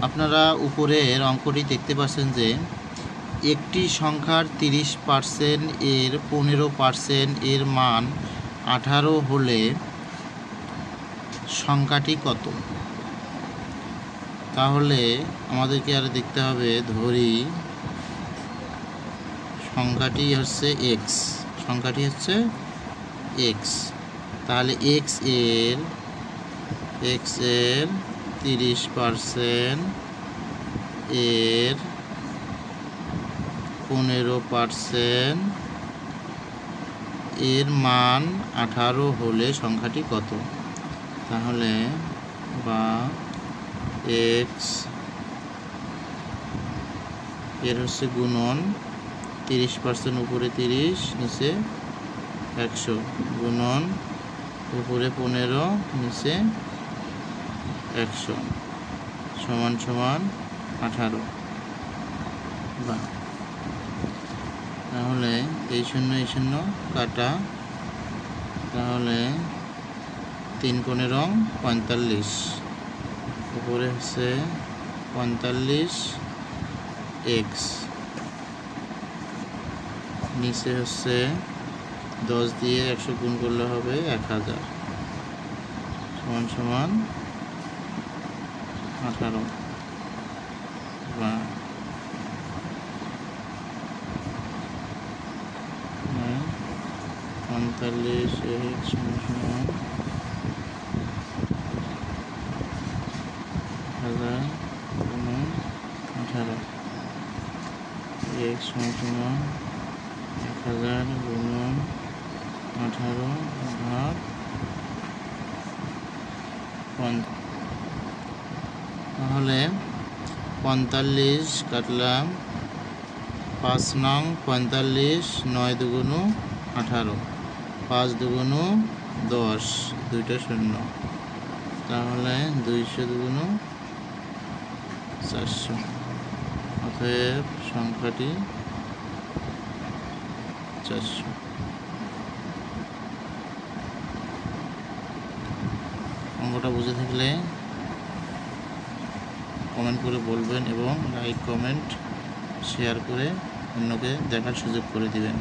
আপনারা উপরের অঙ্কটি দেখতে পাচ্ছেন যে একটি সংখ্যার 30% এর 15% এর মান 18 হলে সংখ্যাটি কত। তাহলে আমাদেরকে আর দেখতে হবে, ধরি সংখ্যাটি হচ্ছে এক্স, সংখ্যাটি হচ্ছে এক্স। তাহলে এক্স এর 30% এর 15% এর মান 18 হলে সংখ্যাটি কত। তাহলে বা এক্স এর হচ্ছে গুণন 30% উপরে 30 নিচে 100 গুণন উপরে 15 নিচে 100 সমান সমান 18। বা তাহলে এই শূন্য কাটা, তাহলে 3 15 45 উপরে হচ্ছে 45 এক্স নিচে হচ্ছে 10 দিয়ে 100 গুণ করলে হবে 1000 সমান সমান 18। বা 45 এক্স সমান সমান 1000 গুণন 18 এক্স সমান সমান 1000 গুণন 18 ভাগ 50। তাহলে 45 কাটলাম 5 নং 45 9 দুগুণ 18 5 দুগুণ 10 দুইটা শূন্য, তাহলে 200 দুগুণ 400। অতএব সংখ্যাটি 400। অঙ্কটা বুঝে থাকলে কমেন্ট করে বলবেন এবং লাইক কমেন্ট শেয়ার করে অন্যকে দেখার সুযোগ করে দিবেন।